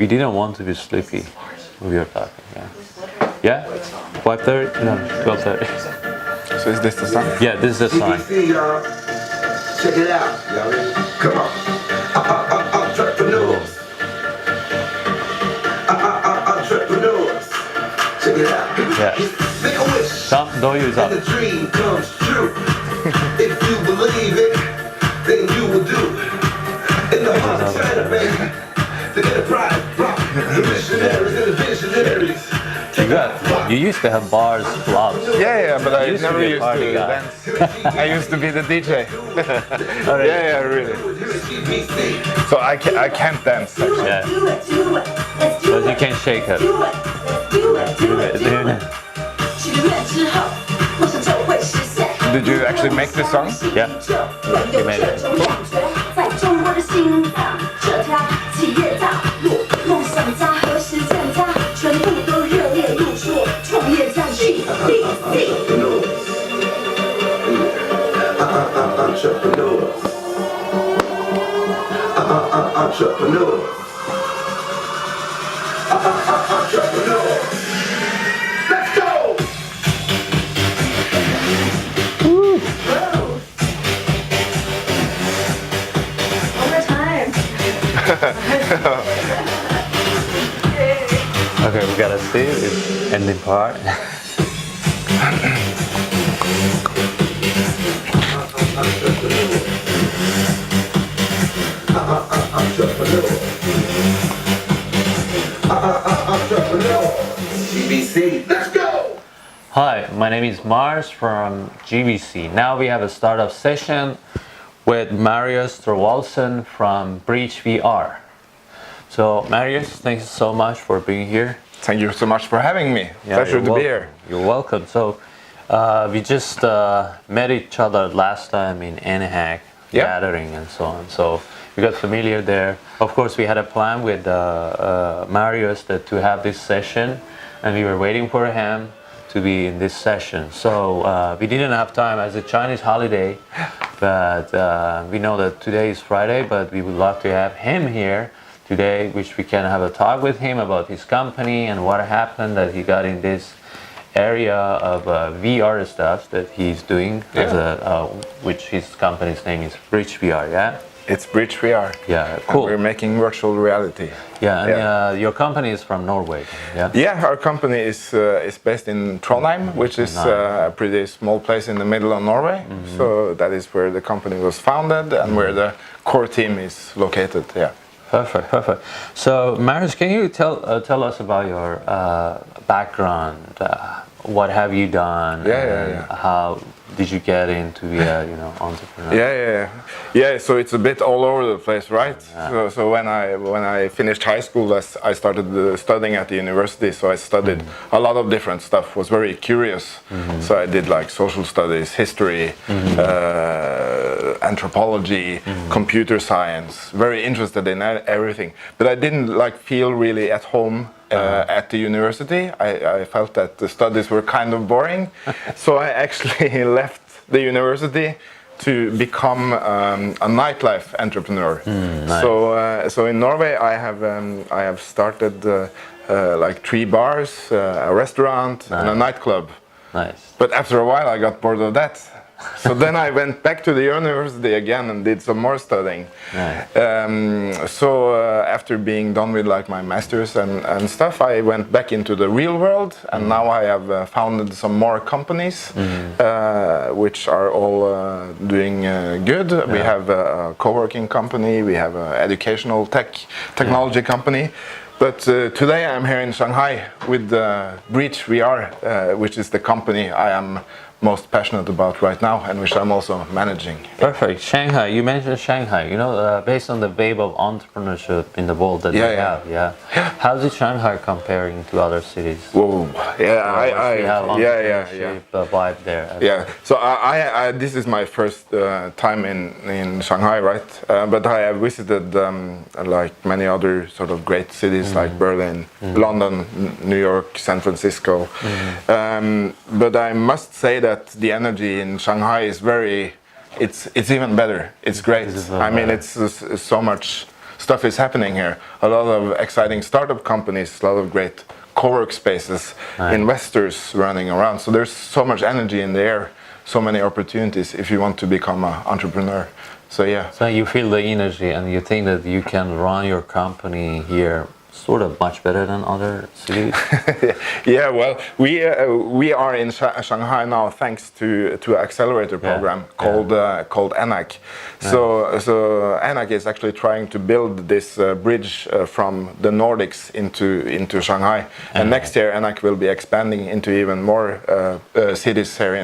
we didn't want to be sleepy when we were talking. Yeah? 5:30? No, 12:30. So is this the song? Yeah, this is the sign. GBC, y'all. Check it out. Y'all ready? Come on. Entrepreneurs. Entrepreneurs. Check it out. Yeah. Make a wish. Don't use up. And the dream comes true. If you believe it, then you will do. In the heart of China, baby. The enterprise rock. The missionaries and the visionaries. You used to have bars, clubs. Yeah, but I used to never be a used party to guy. dance. I used to be the DJ. Alright. Yeah, really. So I can't dance actually. Yeah. But you can shake it. Did you actually make this song? Yeah. You made it. 在中国的心脏，这条企业道路，梦想家和实践家全部都热烈入驻，创业战 GBC。 Entrepreneurs. Entrepreneurs. Let's go. One more time. Okay, we gotta see the ending part. GBC, let's go! Hi, my name is Marius from GBC. Now we have a startup session with Marius Thorvaldsen from Breach VR. So Marius, thanks so much for being here. Thank you so much for having me. Yeah, Pleasure you're to be welcome. here. You're welcome. So we just met each other last time in NHAC Yeah. gathering and so on. So we got familiar there. Of course, we had a plan with Marius to have this session, and we were waiting for him to be in this session. So we didn't have time as a Chinese holiday, but we know that today is Friday, but we would love to have him here today, which we can have a talk with him about his company and what happened that he got in this area of VR stuff that he's doing, as which his company's name is Breach VR, yeah? It's Breach VR. Yeah, And cool. we're making virtual reality. Yeah, and your company is from Norway, yeah? Yeah, our company is based in Trondheim, which is a pretty small place in the middle of Norway. So that is where the company was founded and where the core team is located. Yeah. Perfect, perfect. So, Marius, can you tell us about your background? What have you done? Yeah. How did you get into be a entrepreneur? Yeah. So it's a bit all over the place, right? So when I finished high school, I started studying at the university. So I studied a lot of different stuff. Was very curious. So I did like social studies, history, anthropology, computer science. Very interested in everything. But I didn't feel really at home. At the university, I felt that the studies were kind of boring, so I actually left the university to become a nightlife entrepreneur. Nice. So in Norway, I have started 3 bars, a restaurant, and a nightclub. Nice. But after a while, I got bored of that. So then I went back to the university again and did some more studying. Nice. So after being done with my masters and stuff, I went back into the real world, and now I have founded some more companies, which are all doing good. We have a co-working company, we have an educational technology company. But today I'm here in Shanghai with Breach VR, which is the company I am most passionate about right now and which I'm also managing. Perfect. Shanghai, you mentioned Shanghai, based on the wave of entrepreneurship in the world that we have, How is Shanghai comparing to other cities? Whoa, yeah, We have entrepreneurship vibe there. Yeah, so this is my first time in Shanghai, right? But I have visited many other sort of great cities like Berlin, London, New York, San Francisco. But I must say that the energy in Shanghai is it's even better. It's great. I mean, it's stuff is happening here. A lot of exciting startup companies, a lot of great co-work spaces, investors running around. So there's so much energy in the air, so many opportunities if you want to become an entrepreneur. So yeah. So you feel the energy and you think that you can run your company here sort of much better than other cities? Yeah, well, we are in Shanghai now thanks to an accelerator program called ENAC. So ENAC is actually trying to build this bridge from the Nordics into Shanghai. And next year ENAC will be expanding into even more cities here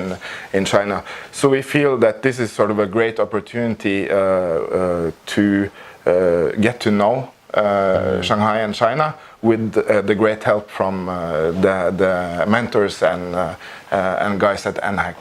in China. So we feel that this is sort of a great opportunity to get to know Shanghai and China with the great help from the mentors and guys at NHAC.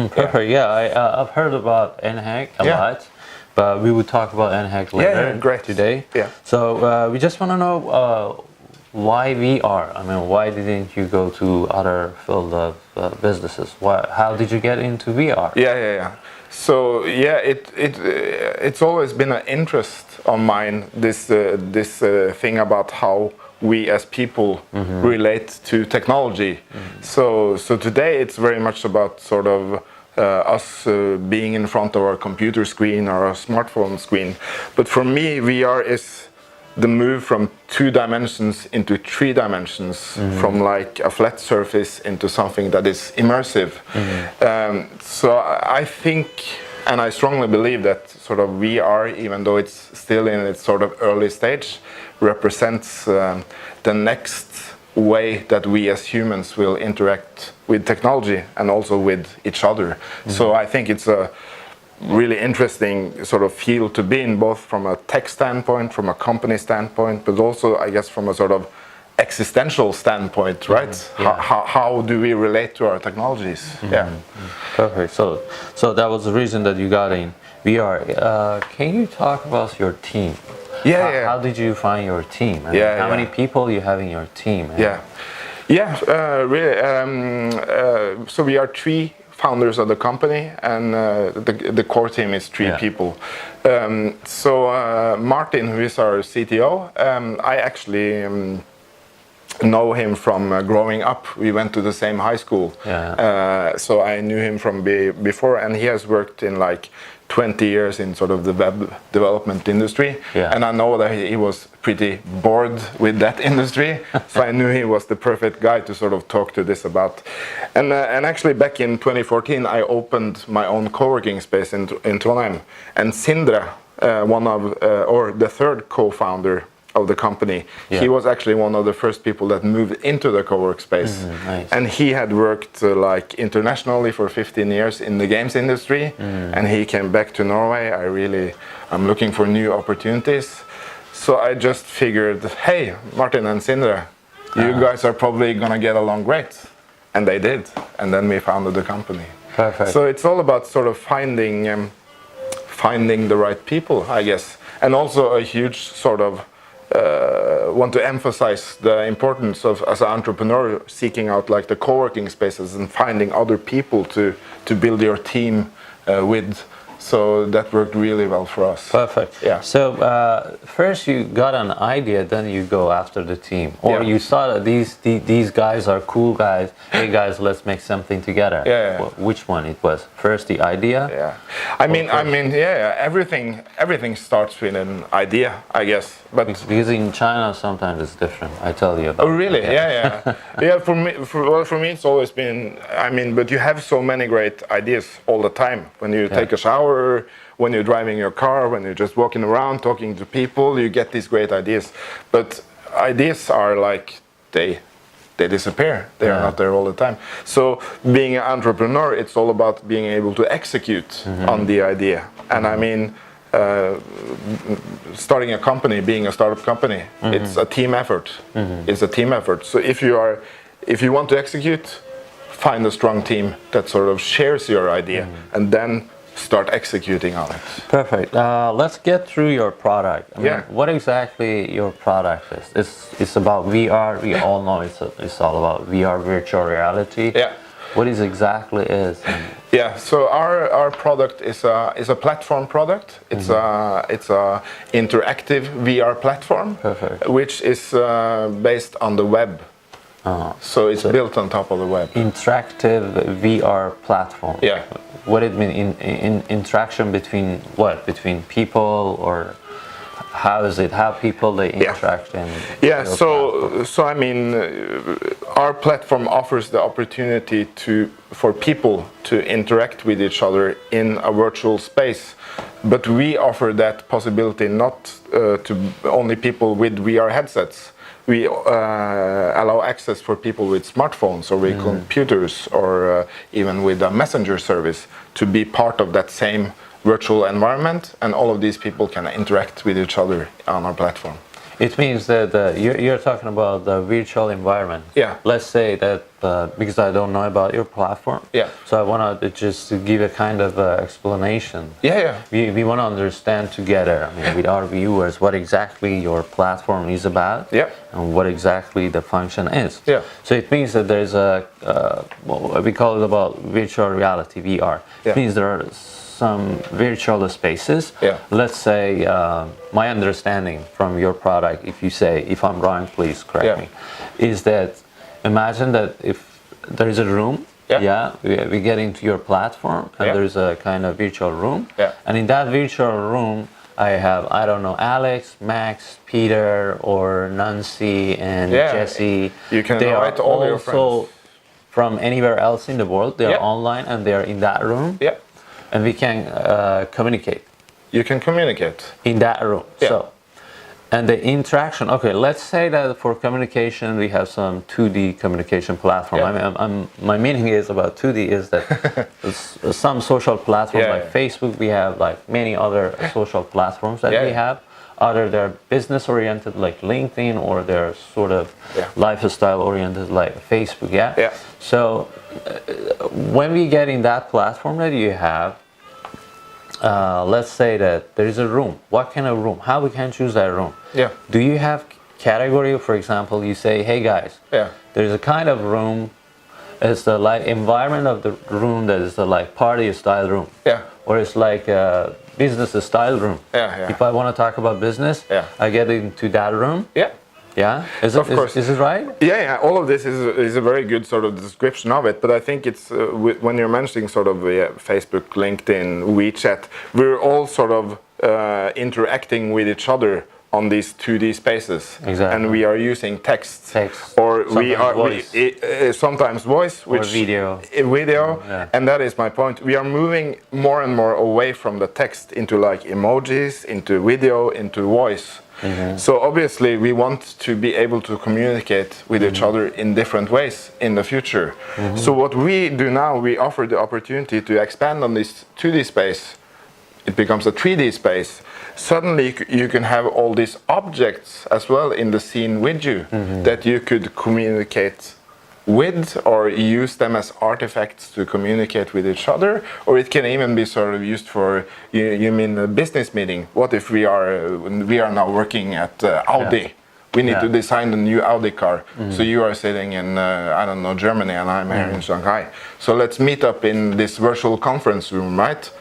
Perfect. Yeah, I've heard about NHAC a lot, but we will talk about NHAC later today. Yeah. So we just want to know why VR. I mean, why didn't you go to other field of businesses? How did you get into VR? Yeah. So yeah, it's always been an interest of mine, this thing about how we as people relate to technology. So today it's very much about sort of us being in front of our computer screen or our smartphone screen. But for me, VR is the move from 2 dimensions into 3 dimensions, from like a flat surface into something that is immersive. So I think, and I strongly believe that sort of VR, even though it's still in its sort of early stage, represents the next way that we as humans will interact with technology and also with each other. So I think it's a really interesting sort of field to be in, both from a tech standpoint, from a company standpoint, but also I guess from a sort of existential standpoint, right? How do we relate to our technologies? Perfect. So that was the reason that you got in VR. Can you talk about your team? How did you find your team? How many people you have in your team? Really. So we are 3 founders of the company, and the core team is 3 people. So Martin, who is our CTO, I actually know him from growing up. We went to the same high school, so I knew him from before, and he has worked in like 20 years in sort of the web development industry, and I know that he was pretty bored with that industry, so I knew he was the perfect guy to sort of talk to this about. And actually back in 2014 I opened my own co-working space in Trondheim, and Sindre, one of or the 3rd co-founder of the company, he was actually one of the first people that moved into the co-work space. And he had worked like internationally for 15 years in the games industry, and he came back to Norway. I'm looking for new opportunities. So I just figured, hey, Martin and Sindre, you guys are probably gonna get along great. And they did, and then we founded the company. Perfect. So it's all about sort of finding the right people, I guess, and also a huge sort of want to emphasize the importance of, as an entrepreneur, seeking out like the co-working spaces and finding other people to build your team with. So that worked really well for us. Perfect. Yeah. So first you got an idea, then you go after the team, or you saw that these guys are cool guys. Hey guys, let's make something together. Which one it was? First the idea. I mean, everything starts with an idea, I guess. But because in China sometimes it's different. I tell you about. Oh really? Yeah. For me it's always been. I mean, but you have so many great ideas all the time when you take a shower. When you're driving your car, when you're just walking around talking to people, you get these great ideas. But ideas are like they disappear. They are not there all the time. So being an entrepreneur, it's all about being able to execute on the idea. And I mean, starting a company, being a startup company, it's a team effort. It's a team effort. So if you want to execute, find a strong team that sort of shares your idea, and then start executing on it. Perfect. Let's get through your product. I mean, what exactly your product is? It's about VR. We all know it's all about VR, virtual reality. What is exactly is? Yeah, so our product is a platform product. It's a interactive VR platform, Perfect. which is based on the web. So it's built on top of the web. Interactive VR platform. Yeah. What it mean in interaction between what? Between people, or how is it? How people they interact in? Yeah. your So I mean, our platform offers the opportunity for people to interact with each other in a virtual space, but we offer that possibility not to only people with VR headsets. We allow access for people with smartphones or with computers or even with a messenger service to be part of that same virtual environment, and all of these people can interact with each other on our platform. It means that you're talking about the virtual environment. Yeah. Let's say that because I don't know about your platform. Yeah. So I want to just give a kind of explanation. Yeah. We want to understand together, I mean, with our viewers, what exactly your platform is about. Yeah. And what exactly the function is. Yeah. So it means that there's we call it about virtual reality, VR. Yeah. It means there are some virtual spaces. Yeah. Let's say my understanding from your product, if you say, if I'm wrong, please correct me, is that imagine that if there is a room, we get into your platform and there's a kind of virtual room, and in that virtual room I have, I don't know, Alex, Max, Peter, or Nancy and Jesse. You can they invite are all your also friends from anywhere else in the world. They are online and they are in that room. Yeah. And we can communicate. You can communicate In that room. Yeah. So, and the interaction, okay, let's say that for communication we have some 2D communication platform. Yeah. I mean, my meaning is about 2D is that some social platforms like Facebook, we have like many other social platforms that we have. Either they're business oriented like LinkedIn, or they're sort of lifestyle oriented like Facebook. Yeah. So when we get in that platform that you have, let's say that there is a room. What kind of room? How we can choose that room? Yeah. Do you have category? For example, you say, hey guys, there's a kind of room. It's the like environment of the room that is the like party style room. Yeah. Or it's like a business style room. Yeah. If I want to talk about business, I get into that room. Yeah. Yeah. Is it right? Yeah. All of this is a very good sort of description of it. But I think it's when you're mentioning sort of Facebook, LinkedIn, WeChat, we're all sort of interacting with each other on these 2D spaces. Exactly. And we are using text. Or sometimes voice, which or video. And that is my point. We are moving more and more away from the text into like emojis, into video, into voice. So obviously we want to be able to communicate with each other in different ways in the future. So what we do now, we offer the opportunity to expand on this 2D space. It becomes a 3D space. Suddenly you can have all these objects as well in the scene with you that you could communicate with, or use them as artifacts to communicate with each other, or it can even be sort of used for, you mean a business meeting. What if we are now working at Audi? We need to design the new Audi car. So you are sitting in, I don't know, Germany, and I'm here in Shanghai. So let's meet up in this virtual conference room, right?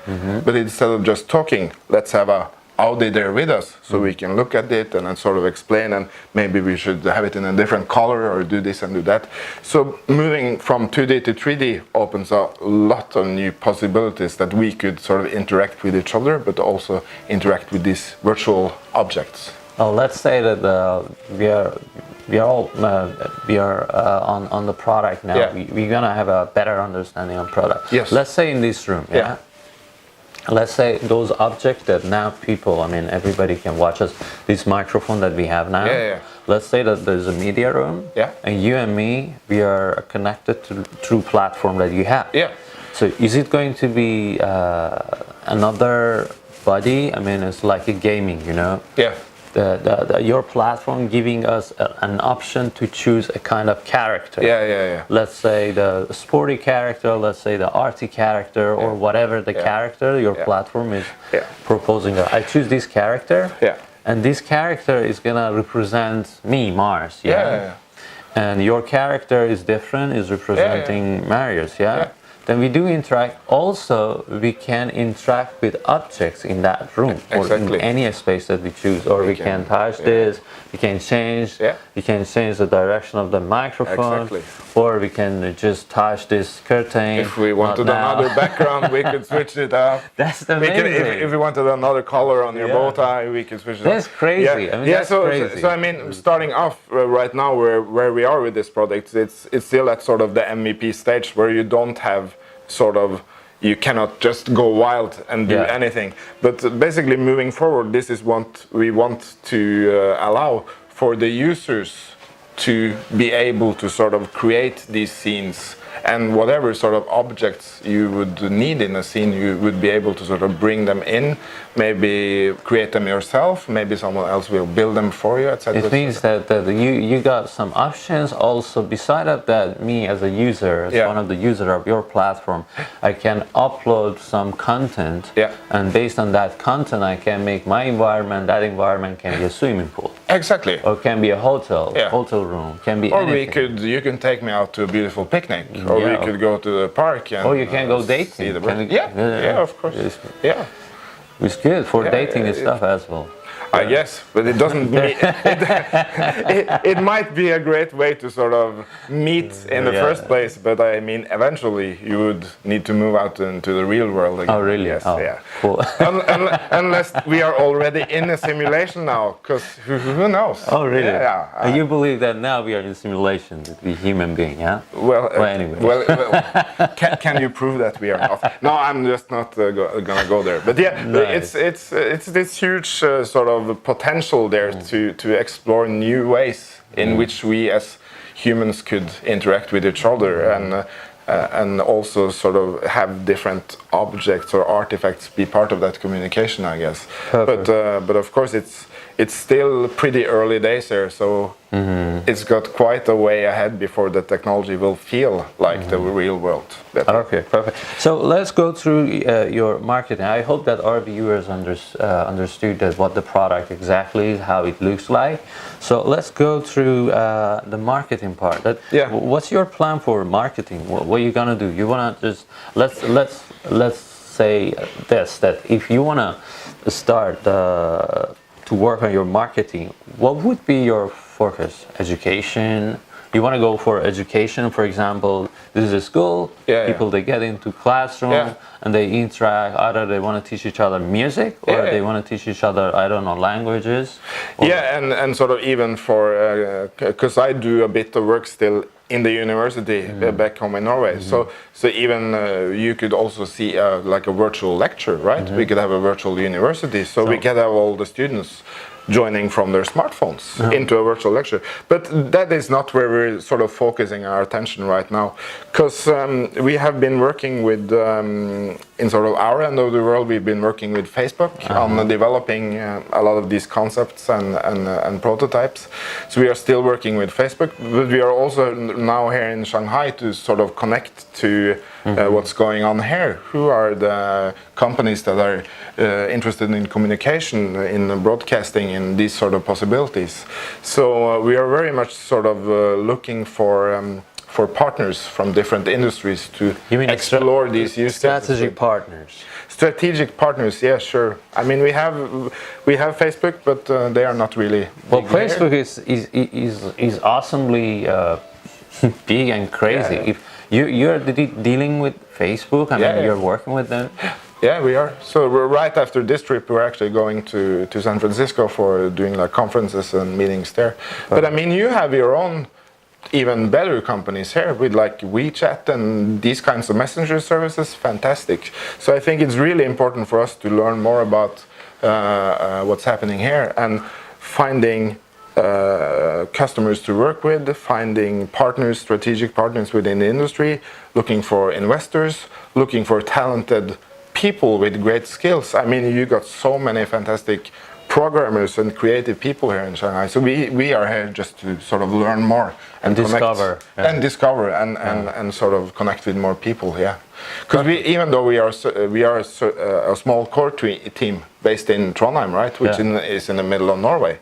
But instead of just talking, let's have a Audi there with us, so we can look at it and then sort of explain, and maybe we should have it in a different color or do this and do that. So moving from 2D to 3D opens a lot of new possibilities that we could sort of interact with each other, but also interact with these virtual objects. Oh, let's say that we are on the product now. We're gonna have a better understanding of product. Yes. Let's say in this room. Let's say those objects that now people, I mean, everybody can watch us. This microphone that we have now. Let's say that there's a media room. And you and me, we are connected through platform that you have. So is it going to be another body? I mean, it's like a gaming, you know. Your platform giving us an option to choose a kind of character. Let's say the sporty character, let's say the arty character, or whatever the character your platform is proposing. I choose this character, and this character is gonna represent me, Mars. and your character is different, is representing Marius, yeah? Then we do interact. Also, we can interact with objects in that room or in any space that we choose. Or we can touch this. We can change. We can change the direction of the microphone. Or we can just touch this curtain. If we wanted another background, we could switch it up. That's amazing. If we wanted another color on your bow tie, we could switch it up. That's crazy. I mean, that's crazy. So I mean, starting off right now, where we are with this product, it's still at sort of the MVP stage where you don't have you cannot just go wild and do anything. But basically, moving forward, this is what we want to allow for the users to be able to sort of create these scenes, and whatever sort of objects you would need in a scene, you would be able to sort of bring them in, maybe create them yourself, maybe someone else will build them for you, etc. It means that you got some options. Also, beside of that, me as a user, as one of the users of your platform, I can upload some content, and based on that content, I can make my environment. That environment can be a swimming pool. Exactly. Or can be a hotel room, can be anything. You can take me out to a beautiful picnic, or we could go to the park and or you can go dating. Of course. It's good for dating and stuff as well. I guess, but it doesn't mean it might be a great way to sort of meet in the first place, but I mean eventually you would need to move out into the real world again. Oh really? Yes, Cool. Unless we are already in a simulation now, because who knows? Oh really? You believe that now we are in simulation with the human being, yeah? Well, anyway. Can you prove that we are not? No, I'm just not gonna go there. But it's this huge sort of potential there to explore new ways in which we as humans could interact with each other, and also sort of have different objects or artifacts be part of that communication, I guess. But of course it's still pretty early days there, so it's got quite a way ahead before the technology will feel like the real world. Okay, perfect. So let's go through your marketing. I hope that our viewers understood that what the product exactly is, how it looks like. So let's go through the marketing part. What's your plan for marketing? What are you gonna do? You wanna just let's say this, that if you wanna start to work on your marketing, what would be your focus? Education? You want to go for education, for example, this is a school, people they get into classroom and they interact, either they want to teach each other music or they want to teach each other, I don't know, languages. And sort of even for, because I do a bit of work still in the university back home in Norway. So even you could also see like a virtual lecture, right? We could have a virtual university, so we could have all the students joining from their smartphones into a virtual lecture. But that is not where we're sort of focusing our attention right now, because we have been working with, in sort of our end of the world, we've been working with Facebook on developing a lot of these concepts and prototypes. So we are still working with Facebook, but we are also now here in Shanghai to sort of connect to what's going on here. Who are the companies that are interested in communication, in broadcasting, in these sort of possibilities? So we are very much sort of looking for partners from different industries to explore these use cases. Strategic partners. Strategic partners, yeah, sure. I mean, we have Facebook, but they are not really. Well, Facebook is awesomely big and crazy. If you're dealing with Facebook, I mean, you're working with them. Yeah, we are. So we're right after this trip, we're actually going to San Francisco for doing like conferences and meetings there. But I mean, you have your own even better companies here with like WeChat and these kinds of messenger services. Fantastic. So I think it's really important for us to learn more about what's happening here and finding customers to work with, finding partners, strategic partners within the industry, looking for investors, looking for talented people with great skills. I mean, you got so many fantastic programmers and creative people here in Shanghai. So we are here just to sort of learn more and discover and sort of connect with more people. Yeah, because even though we are a small core team based in Trondheim, right, which is in the middle of Norway.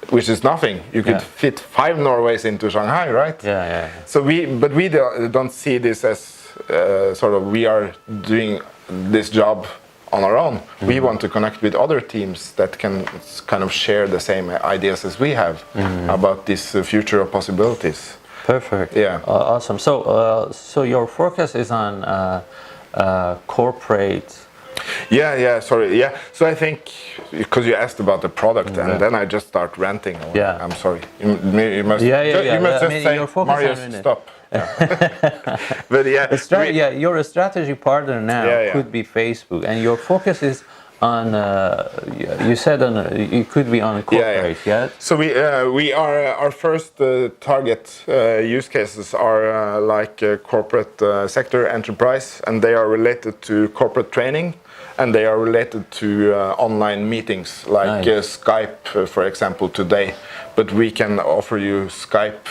which is nothing. You could fit 5 Norways into Shanghai, right? Yeah. So we don't see this as sort of we are doing this job on our own. We want to connect with other teams that can kind of share the same ideas as we have about this future of possibilities. Perfect. Yeah. Awesome. So your focus is on corporate. Yeah. Sorry. Yeah. So I think because you asked about the product, and then I just start ranting. Yeah. I'm sorry. You must. Yeah. You must just say, your focus Marius, on it. stop. But yeah. You're a strategy partner now. Could be Facebook, and your focus is on. You said it could be on corporate. Yeah. So we are our first target use cases are like corporate sector enterprise, and they are related to corporate training, and they are related to online meetings like Skype, for example, today. But we can offer you Skype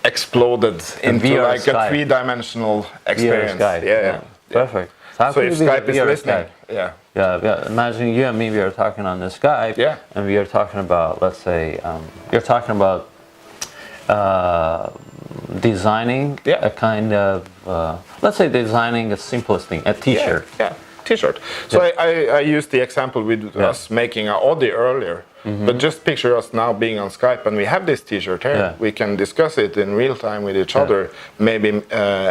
exploded into like Skype. A 3-dimensional experience. Yeah. Perfect. So if Skype is listening, yeah. Imagine you and me. We are talking on the Skype, and we are talking about, let's say, you're talking about designing a kind of, let's say, designing the simplest thing, a T-shirt. Yeah. T-shirt. So I used the example with us making an Audi earlier. But just picture us now being on Skype and we have this T-shirt here. We can discuss it in real time with each other, maybe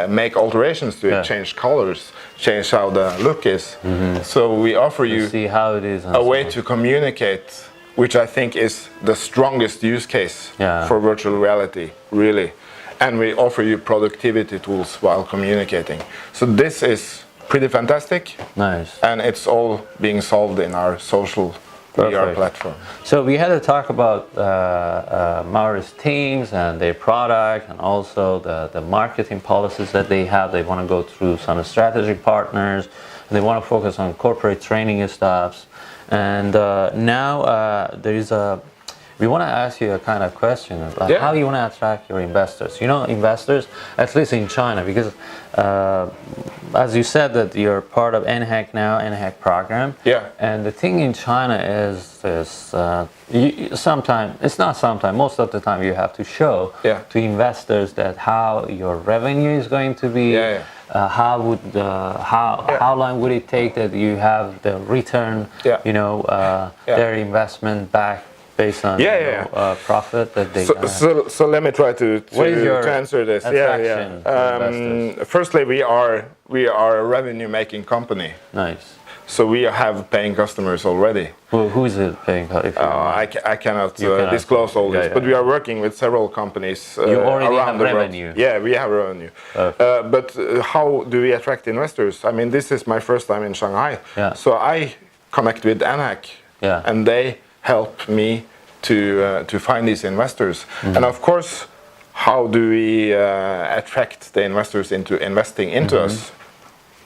make alterations to it, change colors, change how the look is. So we offer you see how it is a way to communicate, which I think is the strongest use case for virtual reality, really. And we offer you productivity tools while communicating. So this is pretty fantastic. Nice. And it's all being solved in our social VR platform. So we had to talk about Marius teams and their product, and also the marketing policies that they have. They want to go through some strategic partners. They want to focus on corporate training and stuff. And now there is we want to ask you a kind of question about how you want to attract your investors. You know, investors, at least in China, because as you said that you're part of NHAC now, NHAC program. Yeah. And the thing in China is sometimes, it's not sometimes, most of the time you have to show to investors that how your revenue is going to be. How long would it take that you have the return, their investment back based on profit that they so let me try to answer this. Firstly, we are a revenue making company. Nice. So we have paying customers already. Well, who is it paying? I cannot disclose all this, but we are working with several companies around the revenue. world. Yeah, we have revenue. But how do we attract investors? I mean, this is my first time in Shanghai. So I connect with NHAC, and they help me to find these investors. And of course, how do we attract the investors into investing into us?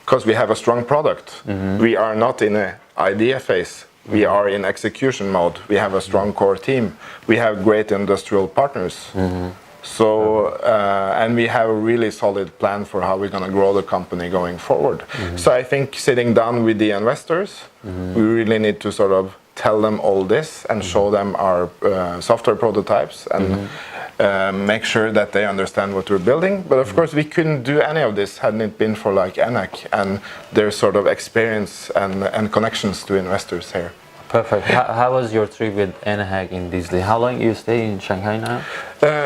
Because we have a strong product. We are not in an idea phase. We are in execution mode. We have a strong core team. We have great industrial partners. So, and we have a really solid plan for how we're going to grow the company going forward. So I think sitting down with the investors, we really need to sort of tell them all this and show them our software prototypes and make sure that they understand what we're building. But of course, we couldn't do any of this hadn't it been for like NHAC and their sort of experience and connections to investors here. Perfect. How was your trip with NHAC in this day? How long you stay in Shanghai now?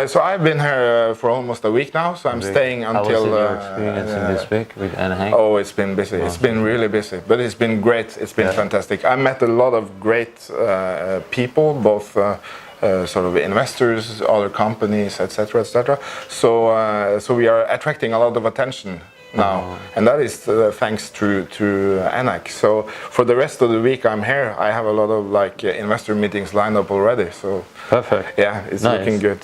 So I've been here for almost a week now. So I'm staying until. How was your experience in this week with NHAC? Oh, it's been busy. It's been really busy, but it's been great. It's been fantastic. I met a lot of great people, both sort of investors, other companies, etc., etc. So we are attracting a lot of attention now, and that is thanks to NHAC. So for the rest of the week I'm here, I have a lot of like investor meetings lined up already. So perfect. Yeah, it's looking good.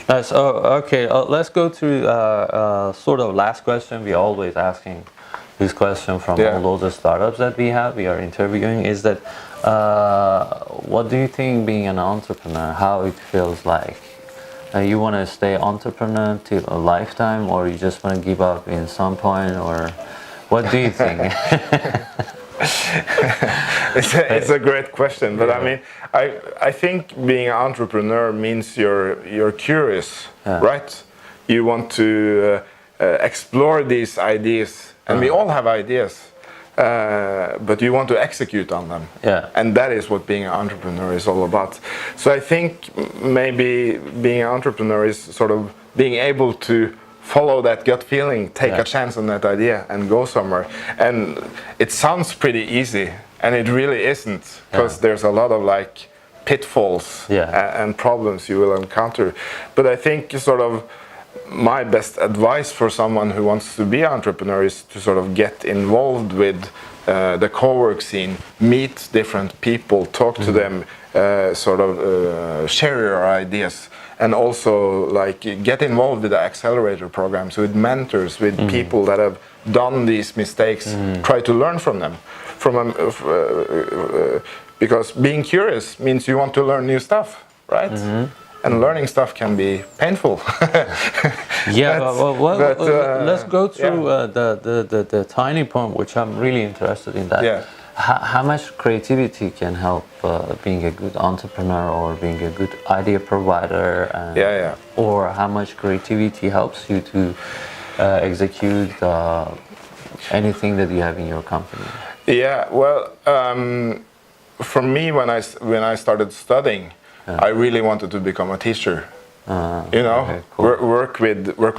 Nice. Oh, okay. Let's go to sort of last question. We're always asking this question from all those startups that we are interviewing. Is that what do you think being an entrepreneur? How it feels like? You want to stay entrepreneur till a lifetime, or you just want to give up in some point, or what do you think? It's a great question, but I mean, I think being an entrepreneur means you're curious, right? You want to explore these ideas, and we all have ideas, but you want to execute on them. Yeah. And that is what being an entrepreneur is all about. So I think maybe being an entrepreneur is sort of being able to follow that gut feeling, take a chance on that idea and go somewhere. And it sounds pretty easy, and it really isn't, because there's a lot of like pitfalls and problems you will encounter. But I think sort of my best advice for someone who wants to be an entrepreneur is to sort of get involved with the co-work scene, meet different people, talk to them, share your ideas, and also like get involved with the accelerator programs, with mentors, with people that have done these mistakes, try to learn from them. Because being curious means you want to learn new stuff, right? And learning stuff can be painful. Let's go through the tiny point, which I'm really interested in. That. Yeah. How much creativity can help being a good entrepreneur or being a good idea provider? And, or how much creativity helps you to execute anything that you have in your company? Yeah, well, for me, when I started studying, I really wanted to become a teacher. You know, okay, cool. work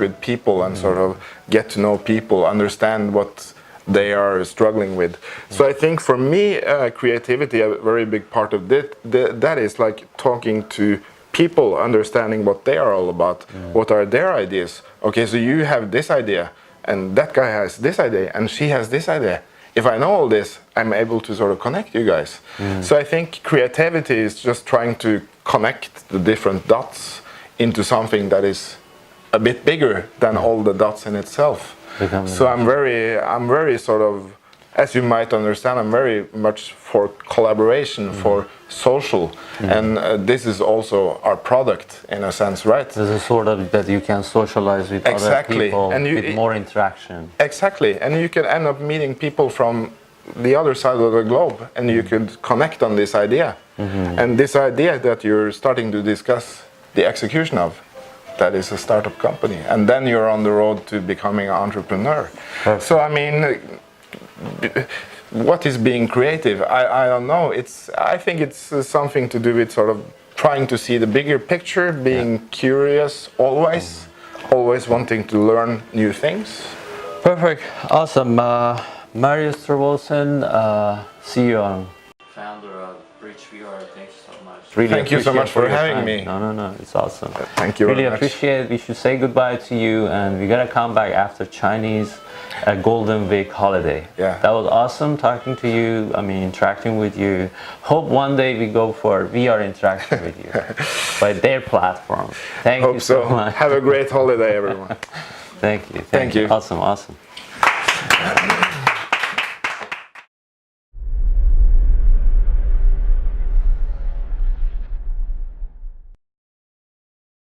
with people and sort of get to know people, understand what they are struggling with. So I think for me, creativity, a very big part of that is like talking to people, understanding what they are all about, what are their ideas. Okay, so you have this idea, and that guy has this idea, and she has this idea. If I know all this, I'm able to sort of connect you guys. So I think creativity is just trying to connect the different dots into something that is a bit bigger than all the dots in itself. So I'm very sort of, as you might understand, I'm very much for collaboration, for social, and this is also our product in a sense, right? There's a sort of that you can socialize with other people, and with more interaction. Exactly, and you can end up meeting people from the other side of the globe, and you could connect on this idea. And this idea that you're starting to discuss the execution of, that is a startup company, and then you're on the road to becoming an entrepreneur. Perfect. So I mean, what is being creative? I don't know. I think it's something to do with sort of trying to see the bigger picture, being curious always, always wanting to learn new things. Perfect, awesome. Marius Thorvaldsen, CEO and founder of Bridge VR. Thanks so much. Really Thank you so much for having me. No, it's awesome. Thank you really very much. Appreciate it. We should say goodbye to you, and we gotta come back after Chinese Golden Week holiday. Yeah. That was awesome talking to you. I mean, interacting with you. Hope one day we go for VR interaction with you by their platform. Thank you so much. Have a great holiday, everyone. Thank you. Thank you. Awesome.